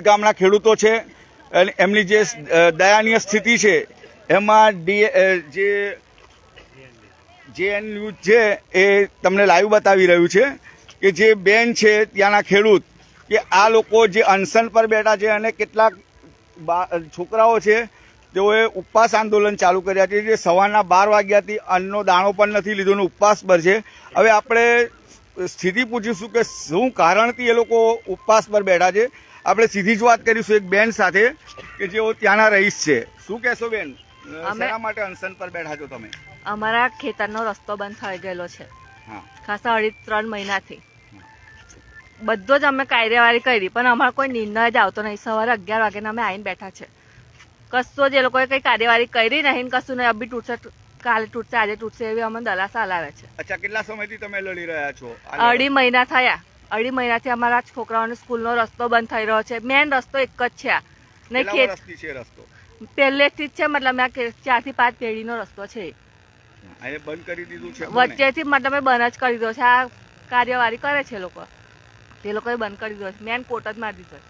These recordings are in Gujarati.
ગામના ખેડૂતો છે એમની જે દયનીય સ્થિતિ છે એમાં જે જેએન ન્યૂઝ છે એ તમને લાઈવ બતાવી રહ્યું છે કે જે બેન છે ત્યાંના ખેડૂત કે આ લોકો જે અનશન પર બેઠા છે અને કેટલાક છોકરાઓ છે તેઓએ ઉપવાસ આંદોલન ચાલુ કર્યા છે જે સવારના 12 વાગ્યાથી અન્નનો દાણો પણ નથી લીધો અને ઉપવાસ પર છે। હવે આપણે સ્થિતિ પૂછીશું કે શું કારણથી એ લોકો ઉપવાસ પર બેઠા છે। આપણે સીધી જ વાત કરીશું એક બેન સાથે કે જેઓ ત્યાંના રહીશ છે। શું કહેશો બેન, શેના માટે અનશન પર બેઠા છો તમે? અમારા ખેતરનો રસ્તો બંધ થઈ ગયેલો છે ખાસા 2.5-3 મહિનાથી। બધો જ અમે કાર્યવાહી કરી પણ અમારો કોઈ નિર્ણય જ આવતો નહીં। સવારે 11 વાગે અમે આવીને બેઠા છે, કશો જ એ લોકોએ કઈ કાર્યવાહી કરી નહીં, કશું નહીં। અભી તૂટશે, કાલે તૂટશે, આજે તૂટશે એવી અમને દલાસા હલાવે છે। અચ્છા, કેટલા સમયથી તમે લડી રહ્યા છો? 2.5 મહિના થયા। 2.5 મહિનાથી અમારા છોકરાઓને સ્કૂલનો રસ્તો બંધ થઈ રહ્યો છે। મેન રસ્તો એક જ છે આ, નહીં ખેત રસ્તો પહેલેથી જ છે, મતલબ 4 થી 5 પેઢીનો રસ્તો છે, બંધ કરી દીધું છે વચ્ચેથી મતલબ બંધ જ કરી દીધો છે। આ કાર્યવાહી કરે છે લોકો, તે લોકોએ બંધ કરી દીધો છે, મેન કોટ જ મારી દીધો છે।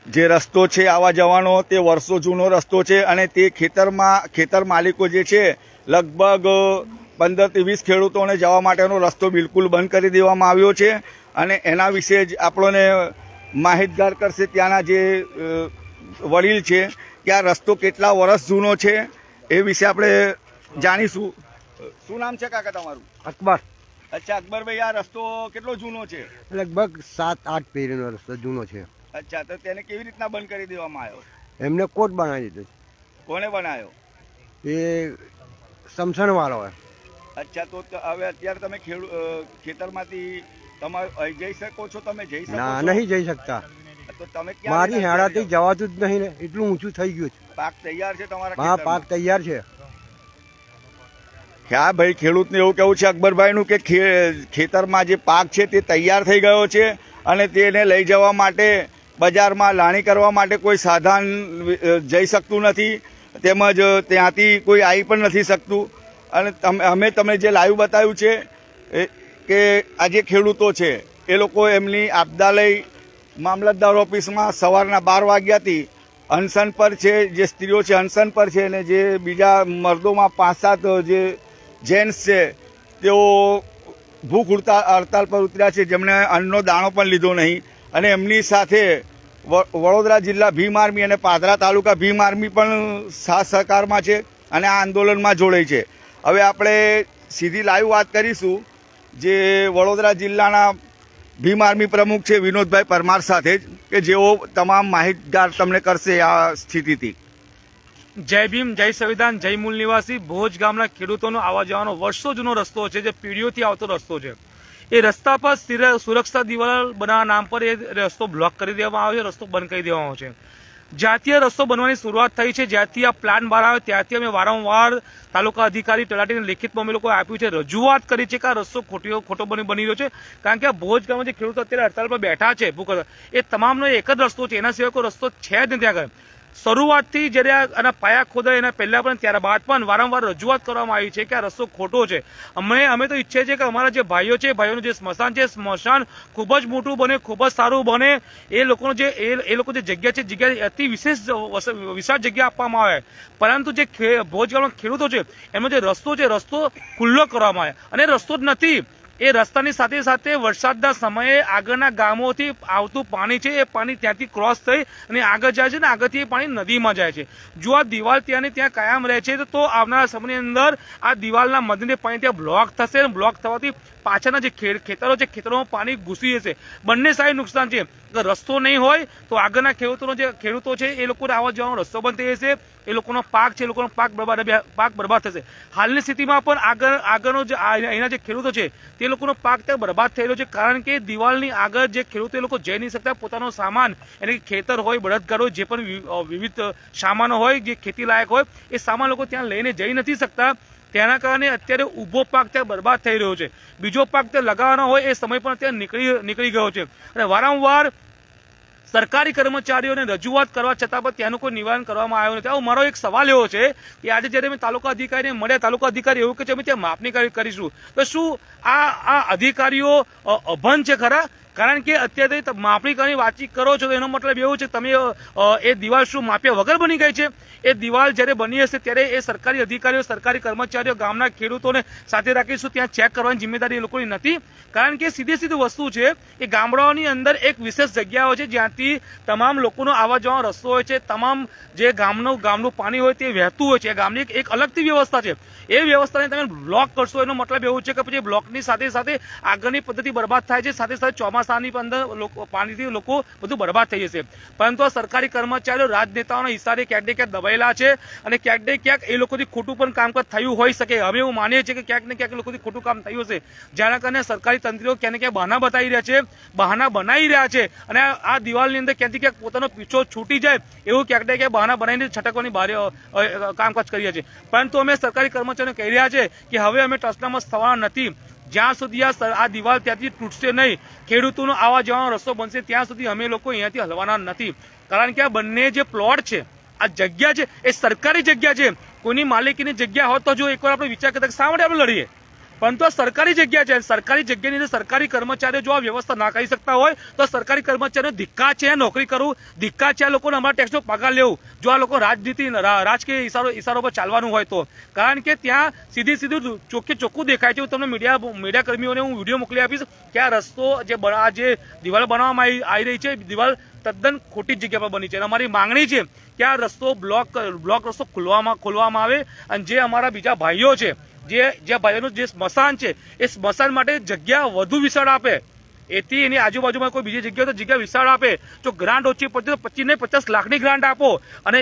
જે રસ્તો છે આવવા જવાનો તે વર્ષો જૂનો રસ્તો છે અને તે ખેતર માલિકો જે છે લગભગ 15 થી 20 ખેડૂતોને જવા માટેનો રસ્તો બિલકુલ બંધ કરી દેવામાં આવ્યો છે અને એના વિશે જ આપણને માહિતગાર કરશે ત્યાંના જે વડીલ છે કે આ રસ્તો કેટલા વર્ષ જૂનો છે એ વિશે આપણે જાણીશું। શું નામ છે કાકા તમારું? અકબર। અચ્છા અકબરભાઈ, આ રસ્તો કેટલો જૂનો છે? લગભગ 7-8 પેઢીનો રસ્તો જૂનો છે। અચ્છા, તો તેને કેવી રીતના બંધ કરી દેવામાં આવ્યો? એમને કોટ બનાવી દીધો છે। કોને બનાવ્યો? એ સમસણ વાળો હોય। અચ્છા, તો હવે અત્યારે તમે ખેતરમાંથી તમે જઈ શકો છો? તમે જઈ શકો? ના, નહીં જઈ શકતા। તો તમે મારી હેડાથી જવાતું જ નહીં ને, એટલું ઊંચું થઈ ગયું છે। પાક તૈયાર છે તમારા? હા, પાક તૈયાર છે। હા ભાઈ, ખેડૂતને એવું કેવું છે અકબરભાઈનું કે ખેતરમાં જે પાક છે તે તૈયાર થઈ ગયો છે અને તેને લઈ જવા માટે બજારમાં લાણી કરવા માટે કોઈ સાધન જઈ શકતું નથી, તેમજ ત્યાંથી કોઈ આવી પણ નથી શકતું। અને અમે તમને જે લાઈવ બતાવ્યું છે કે આ જે ખેડૂતો છે એ લોકો એમની આપદા લઈ મામલતદાર ઓફિસમાં સવારના 12 વાગ્યાથી અનશન પર છે। જે સ્ત્રીઓ છે અનશન પર છે અને જે બીજા મર્દોમાં 5-7 જે જેન્ટ્સ છે તેઓ ભૂખ હડતાલ પર ઉતર્યા છે, જેમણે અન્નનો દાણો પણ લીધો નહીં। અને એમની સાથે વડોદરા જિલ્લા ભીમ આર્મી અને પાદરા તાલુકા ભીમ આર્મી પણ સાથ સહકારમાં છે અને આ આંદોલનમાં જોડાઈ છે। હવે આપણે સીધી લાઈવ વાત કરીશું જે વડોદરા જિલ્લાના ભીમ આર્મી પ્રમુખ છે વિનોદભાઈ પરમાર સાથે જ, કે જેઓ તમામ માહિતગાર તમને કરશે આ સ્થિતિથી। જય ભીમ, જય સંવિધાન, જય મૂળ નિવાસી। ભોજ ગામના ખેડૂતોનો આવવા જવાનો વર્ષો જૂનો રસ્તો છે, જે પેઢીઓથી આવતો રસ્તો છે। એ રસ્તા પર સુરક્ષા દિવાલ બનાવવા નામ પર એ રસ્તો બ્લોક કરી દેવામાં આવ્યો છે, રસ્તો બંધ કરી દેવામાં આવ્યો છે। જ્યાંથી આ રસ્તો બનવાની શરૂઆત થઈ છે, જ્યાંથી આ પ્લાન બહાર આવ્યો ત્યાંથી અમે વારંવાર તાલુકા અધિકારી તલાટીને લેખિતમાં અમે લોકો આપ્યું છે, રજૂઆત કરી છે કે આ રસ્તો ખોટો બની રહ્યો છે। કારણ કે આ ભોજ ગામમાં જે ખેડૂતો અત્યારે હડતાલ પર બેઠા છે ભૂખ, એ તમામનો એક જ રસ્તો છે, એના સિવાય કોઈ રસ્તો છે જ નથી આગળ। શરૂઆતથી જ્યારે આના પાયા ખોદાય એના પહેલા પણ ત્યારબાદ પણ વારંવાર રજૂઆત કરવામાં આવી છે કે આ રસ્તો ખોટો છે। અમે તો ઈચ્છીએ છીએ કે અમારા જે ભાઈઓ છે, ભાઈઓનું જે સ્મશાન છે, સ્મશાન ખૂબ જ મોટું બને, ખૂબ જ સારું બને। એ લોકો જે જગ્યા છે, જગ્યા અતિ વિશાળ જગ્યા આપવામાં આવે, પરંતુ જે ભોજ ગામના ખેડૂતો છે એમનો જે રસ્તો છે, રસ્તો ખુલ્લો કરવામાં આવે અને રસ્તો જ નથી। એ રસ્તાની સાથે સાથે વરસાદના સમયે આગળના ગામોથી આવતું પાણી છે, એ પાણી ત્યાંથી ક્રોસ થઈ અને આગળ જાય છે ને આગળથી એ પાણી નદીમાં જાય છે। જો આ દિવાલ ત્યાંની ત્યાં કાયમ રહે છે તો આવનારા સમયની અંદર આ દિવાલના મધ્યને પાણી ત્યાં બ્લોક થશે અને બ્લોક થવાથી પાછળના જે ખેતરો છે, ખેતરોમાં પાણી ઘૂસી જશે, બંને સાઈડ નુકસાન છે। રસ્તો નહીં હોય તો આગળના ખેડૂતો છે એ લોકોને આવવા જવાનો રસ્તો બંધ થઈ જશે, એ લોકોનો પાક છે, એ લોકોનો પાક બરબાદ થશે। હાલની સ્થિતિમાં પણ આગળનો જે અહીંના જે ખેડૂતો છે તે લોકોનો પાક ત્યાં બરબાદ થઈ રહ્યો છે, કારણ કે દિવાલની આગળ જે ખેડૂતો એ લોકો જઈ નહીં શકતા, પોતાનો સામાન એટલે ખેતર હોય, બળદગાડો હોય, જે પણ વિવિધ સામાનો હોય જે ખેતી લાયક હોય એ સામાન લોકો ત્યાં લઈને જઈ નથી શકતા। તેના કારણે અત્યારે ઊભો પાક ત્યાં બરબાદ થઈ રહ્યો છે, બીજો પાક ત્યાં લગાવવાનો હોય એ સમય પણ ત્યાં નીકળી ગયો છે અને વારંવાર સરકારી કર્મચારીઓને રજૂઆત કરવા છતાં પણ ત્યાંનું કોઈ નિવારણ કરવામાં આવ્યું નથી. આવો મારો એક સવાલ એવો છે કે આજે જ્યારે અમે તાલુકા અધિકારીને મળ્યા, તાલુકા અધિકારી એવું કે છે અમે ત્યાં માપણી કરીશું, તો શું આ અધિકારીઓ અભણ છે ખરા? કારણ કે અત્યારે માપણી કરીને વાતચીત કરો છો તો એનો મતલબ એવું છે તમે એ દિવાલ શું માપ્યા વગર બની ગઈ છે? એ દિવાલ જ્યારે બની હશે ત્યારે એ સરકારી અધિકારીઓ, સરકારી કર્મચારીઓ, ગામના ખેડૂતોને સાથે રાખીશું, ત્યાં ચેક કરવાની જિમ્મેદારી એ લોકોની નથી. કારણ કે સીધી વસ્તુ છે એ ગામડાઓની અંદર એક વિશેષ જગ્યાઓ છે જ્યાંથી તમામ લોકોનો આવવા જવાનો રસ્તો હોય છે, તમામ જે ગામનું પાણી હોય તે વહેતું હોય છે. ગામની એક અલગથી વ્યવસ્થા છે. એ વ્યવસ્થાને તમે બ્લોક કરશો એનો મતલબ એવું છે કે પછી બ્લોકની સાથે આગળની પદ્ધતિ બરબાદ થાય છે, સાથે ચોમાસાની અંદર પાણીથી લોકો બધું બરબાદ થઈ જશે. પરંતુ આ સરકારી કર્મચારીઓ રાજનેતાઓના ઇશારે ક્યાંક ને ક્યાંક દબાયેલા છે અને ક્યાંક ને ક્યાંક એ લોકોથી ખોટું પણ કામકાજ થયું હોઈ શકે. હવે એવું માનીએ છીએ કે ક્યાંક ને ક્યાંક લોકોથી ખોટું કામ થયું હશે, જેના કારણે સરકારી તંત્રીઓ ક્યાંક ને ક્યાંક બહાના બતાવી રહ્યા છે, બહાના બનાવી રહ્યા છે અને આ દિવાલની અંદર ક્યાંથી ક્યાંક પોતાનો પીછો છૂટી જાય એવું ક્યાંક ને ક્યાંક બહાના બનાવીને છટકવાની બહાર કામકાજ કરી રહ્યા છે. પરંતુ અમે સરકારી કર્મચારીઓને કહી રહ્યા છે કે હવે અમે ટસનામસ થવાના નથી. જ્યાં સુધી આ દિવાલ ત્યાંથી તૂટશે નહીં, ખેડૂતોનો આવા જવાનો રસ્તો બનશે, ત્યાં સુધી અમે લોકો અહીંયાથી હલવાના નથી. કારણ કે આ બંને જે પ્લોટ છે, આ જગ્યા છે એ સરકારી જગ્યા છે. કોઈની માલિકીની જગ્યા હોત તો જો એકવાર આપણે વિચાર કરતા શા માટે આપણે લડીએ, પરંતુ આ સરકારી જગ્યા છે. સરકારી જગ્યાની અંદર સરકારી કર્મચારીઓ જો આ વ્યવસ્થા ના કરી શકતા હોય તો સરકારી કર્મચારીઓ ધિક્કાર છે નોકરી કરવું, ધિક્કાર છે આ લોકોને અમારા ટેક્સનો પગાર લેવું, જો આ લોકો રાજકીય ઇશારો પર ચાલવાનું હોય તો. કારણ કે ત્યાં સીધું ચોખ્ખું દેખાય છે. હું તમને મીડિયા કર્મીઓને હું વિડીયો મોકલી આપીશ કે આ રસ્તો જે દિવાલ બનાવવામાં આવી રહી છે, દિવાલ તદ્દન ખોટી જગ્યા પર બની છે. અને અમારી માંગણી છે કે આ રસ્તો બ્લોક રસ્તો ખોલવામાં આવે અને જે અમારા બીજા ભાઈઓ છે, જે ભાઈઓનું જે સ્મશાન છે એ સ્મશાન માટે જગ્યા વધુ વિશાળ આપે. એથી એની આજુબાજુમાં કોઈ બીજી જગ્યા તો જગ્યા વિશાળ આપે. જો ગ્રાન્ટ ઓછી પડતી તો 25 ને 50 લાખની ગ્રાન્ટ આપો અને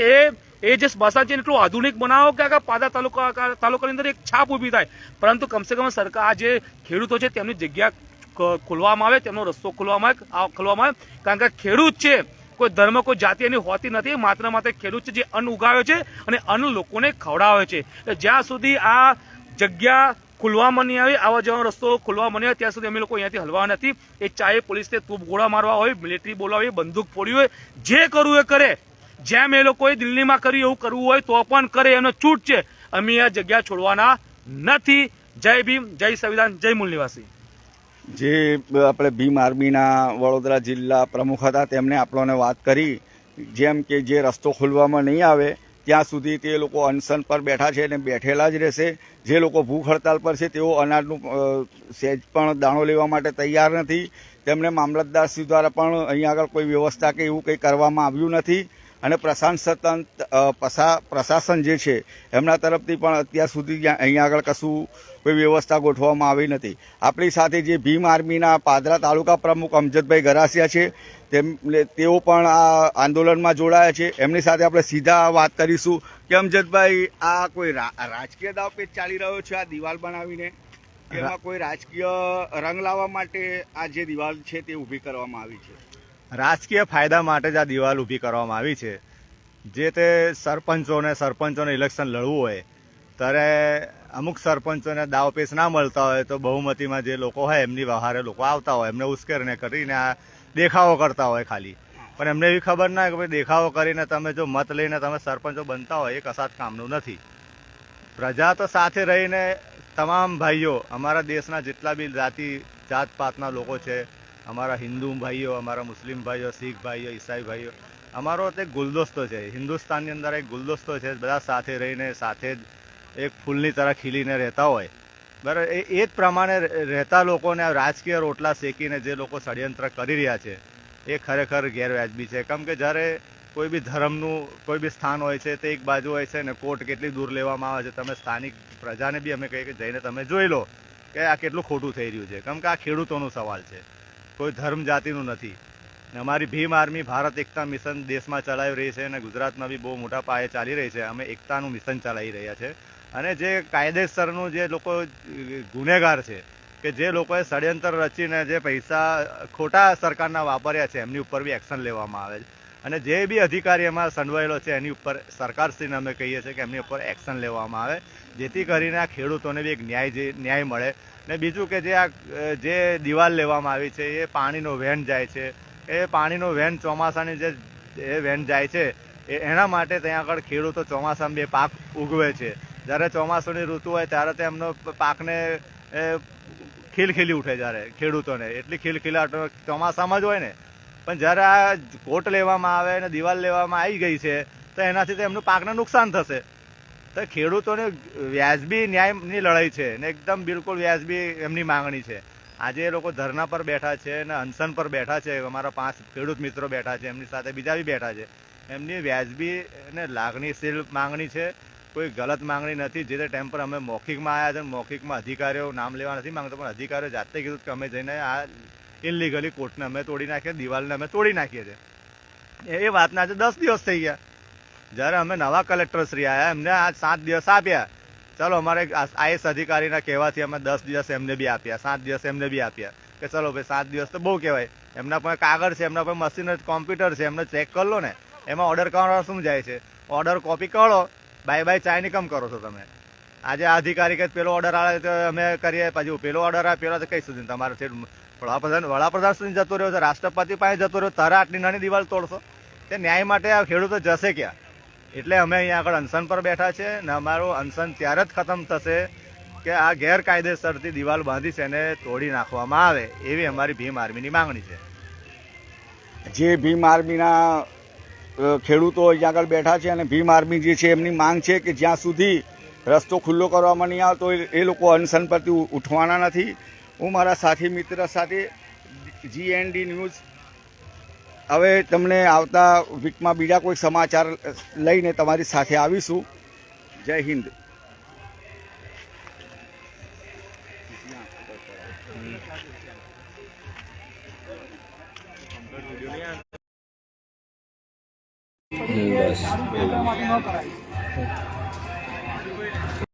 એ જે સ્મશાન છે એટલું આધુનિક બનાવો કે આખા પાદા તાલુકાની અંદર એક છાપ ઊભી થાય. પરંતુ કમસે કમ સરકાર આ જે ખેડૂતો છે તેમની જગ્યા ખોલવામાં આવે, તેમનો રસ્તો ખોલવામાં આવે. કારણ કે ખેડૂત છે કોઈ ધર્મ કોઈ જાતિ એની હોતી નથી, માત્ર ખેડૂત છે જે અન્ન ઉગાવે છે અને અન્ન લોકોને ખવડાવે છે. જ્યાં સુધી આ જગ્યા ખુલવામાં નહીં આવે, આવા જવાનો રસ્તો ખુલવામાં નહીં આવે ત્યાં સુધી અમે લોકો અહીંયાથી હલવા નથી. એ ચાહે પોલીસને તોપ ગોળા મારવા હોય, મિલિટરી બોલાવી હોય, બંદૂક ફોડી હોય, જે કરવું એ કરે. જેમ એ લોકોએ દિલ્હીમાં કર્યું એવું કરવું હોય તો પણ કરે, એનો છૂટ છે. અમે આ જગ્યા છોડવાના નથી. જય ભીમ, જય સંવિધાન, જય મૂળ નિવાસી. જે આપણે ભીમ આર્મીના વડોદરા જિલ્લા પ્રમુખ હતા તેમણે આપણને વાત કરી જેમ કે જે રસ્તો ખોલવામાં નહીં આવે ત્યાં સુધી તે લોકો અનશન પર બેઠા છે અને બેઠેલા જ રહેશે. જે લોકો ભૂખ હડતાલ પર છે તેઓ અનાજનું સહેજ પણ દાણો લેવા માટે તૈયાર નથી. તેમને મામલતદારશ્રી દ્વારા પણ અહીં આગળ કોઈ વ્યવસ્થા કે એવું કંઈ કરવામાં આવ્યું નથી અને પ્રશાસન જે છે એમના તરફથી પણ અત્યાર સુધી અહીં આગળ કશું કોઈ વ્યવસ્થા ગોઠવવામાં આવી નથી. આપણી સાથે જે ભીમ આર્મીના પાદરા તાલુકા પ્રમુખ અમજદભાઈ ગરાસિયા છે તેઓ પણ આ આંદોલનમાં જોડાયા છે. એમની સાથે આપણે સીધા વાત કરીશું કે અમજદભાઈ, આ કોઈ રાજકીય દાવપેચ ચાલી રહ્યો છે આ દિવાલ બનાવીને? એમાં કોઈ રાજકીય રંગ લાવવા માટે આ જે દિવાલ છે તે ઊભી કરવામાં આવી છે? રાજકીય ફાયદા માટે જ આ દિવાલ ઊભી કરવામાં આવી છે. જે તે સરપંચોને ઇલેક્શન લડવું હોય ત્યારે અમુક સરપંચોને દાવપેચ ના મળતા હોય તો બહુમતીમાં જે લોકો હોય એમની વહારે લોકો આવતા હોય, એમને ઉશ્કેરને કરીને આ દેખાવો કરતા હોય ખાલી. પણ એમને એવી ખબર ના કે ભાઈ દેખાવો કરીને તમે જો મત લઈને તમે સરપંચો બનતા હોય એ કશાત કામનું નથી. પ્રજા તો સાથે રહીને તમામ ભાઈઓ, અમારા દેશના જેટલા બી જાત પાતના લોકો છે, અમારા હિન્દુ ભાઈઓ, અમારા મુસ્લિમ ભાઈઓ, શીખ ભાઈઓ, ઈસાઈ ભાઈઓ, અમારો એક ગુલદોસ્તો છે. હિન્દુસ્તાનની અંદર એક ગુલદોસ્તો છે, બધા સાથે રહીને સાથે જ એક ફૂલની તરહ ખીલીને રહેતા હોય બરાબર. એ જ પ્રમાણે રહેતા લોકોને રાજકીય રોટલા શેકીને જે લોકો ષડયંત્ર કરી રહ્યા છે એ ખરેખર ગેરવાજબી છે. કેમ કે જ્યારે કોઈ બી ધર્મનું કોઈ બી સ્થાન હોય છે તે એક બાજુ હોય છે ને કોર્ટ કેટલી દૂર લેવામાં આવે છે. તમે સ્થાનિક પ્રજાને બી અમે કહીએ કે જઈને તમે જોઈ લો કે આ કેટલું ખોટું થઈ રહ્યું છે. કેમ કે આ ખેડૂતોનો સવાલ છે, કોઈ ધર્મ જાતિનું નથી. અમારી ભીમ આર્મી ભારત એકતા મિશન દેશમાં ચલાવી રહી છે અને ગુજરાતમાં બી બહુ મોટા પાયે ચાલી રહી છે. અમે એકતાનું મિશન ચલાવી રહ્યા છે અને જે કાયદેસરનું જે લોકો ગુનેગાર છે કે જે લોકોએ ષડયંત્ર રચીને જે પૈસા ખોટા સરકારના વાપર્યા છે એમની ઉપર બી એક્શન લેવામાં આવે છે. અને જે બી અધિકારી એમાં સંડવાયેલો છે એની ઉપર સરકારશ્રીને અમે કહીએ છીએ કે એમની ઉપર એક્શન લેવામાં આવે, જેથી કરીને આ ખેડૂતોને બી એક ન્યાય મળે. ને બીજું કે જે દિવાલ લેવામાં આવી છે એ પાણીનો વહેણ જાય છે, એ પાણીનો વેન ચોમાસાની જે એ વેન જાય છે એના માટે ત્યાં આગળ ખેડૂતો ચોમાસામાં બે પાક ઉગવે છે. જ્યારે ચોમાસાની ઋતુ હોય ત્યારે તેમનો પાકને ખીલખીલી ઉઠે, જ્યારે ખેડૂતોને એટલી ખીલખીલાટ ચોમાસામાં જ હોય ને. પણ જ્યારે આ કોટ લેવામાં આવે અને દિવાલ લેવામાં આવી ગઈ છે તો એનાથી તો એમનું પાકને નુકસાન થશે. તો ખેડૂતોને વ્યાજબી ન્યાયની લડાઈ છે ને એકદમ બિલકુલ વ્યાજબી એમની માંગણી છે. આજે એ લોકો ધરના પર બેઠા છે અને અનશન પર બેઠા છે. અમારા 5 ખેડૂત મિત્રો બેઠા છે, એમની સાથે બીજા બી બેઠા છે. એમની વ્યાજબી અને લાગણીશીલ માંગણી છે, કોઈ ગલત માંગણી નથી. જે તે ટાઈમ પર અમે મૌખિકમાં આવ્યા છે, મૌખિકમાં અધિકારીઓ નામ લેવા નથી માંગતો, પણ અધિકારીઓ જાતે કીધું કે અમે જઈને આ ઇનલીગલી કોર્ટને અમે તોડી નાખીએ, દિવાલને અમે તોડી નાખીએ છીએ. એ વાતના આજે 10 દિવસ થઈ ગયા. જ્યારે અમે નવા કલેક્ટર શ્રી આવ્યા, એમને આ 7 દિવસ આપ્યા. ચાલો અમારે આઈએસ અધિકારીના કહેવાથી અમે 10 દિવસ એમને બી આપ્યા, 7 દિવસ એમને બી આપ્યા કે ચલો ભાઈ 7 દિવસ તો બહુ કહેવાય. એમના પાસે કાગળ છે, એમના પાસે મશીન કોમ્પ્યુટર છે, એમને ચેક કરી લો ને એમાં ઓર્ડર કરવા શું જાય છે. ઓર્ડર કોપી કરો, બાય બાય ચાઇની કમ કરો છો તમે. આજે આ અધિકારી કે પેલો ઓર્ડર આવે તો અમે કરીએ, પછી પેલો ઓર્ડર આવે પેલો તો કઈ સુધી તમારે છે વડાપ્રધાન સુધી જતો રહ્યો છે, રાષ્ટ્રપતિ પાસે જતો રહ્યો, તારા આટલી નાની દિવાલ તોડશો. તે ન્યાય માટે આ ખેડૂતો જશે ક્યાં? એટલે અમે અહીંયા આગળ અનશન પર બેઠા છે ને અમારું અનશન ત્યારે જ ખતમ થશે કે આ ગેરકાયદેસરથી દિવાલ બાંધી છે એને તોડી નાખવામાં આવે, એવી અમારી ભીમ આર્મીની માંગણી છે. જે ભીમ આર્મીના ખેડૂતો અહીંયા આગળ બેઠા છે અને ભીમ આર્મી જે છે એમની માંગ છે કે જ્યાં સુધી રસ્તો ખુલ્લો કરવામાં નહીં આવતો એ લોકો અનશન પરથી ઉઠવાના નથી. હું મારા સાથી મિત્ર સાથે GND ન્યૂઝ હવે તમને આવતા વીકમાં બીજા કોઈ સમાચાર લઈને તમારી સાથે આવીશું. જય હિન્દ. બસ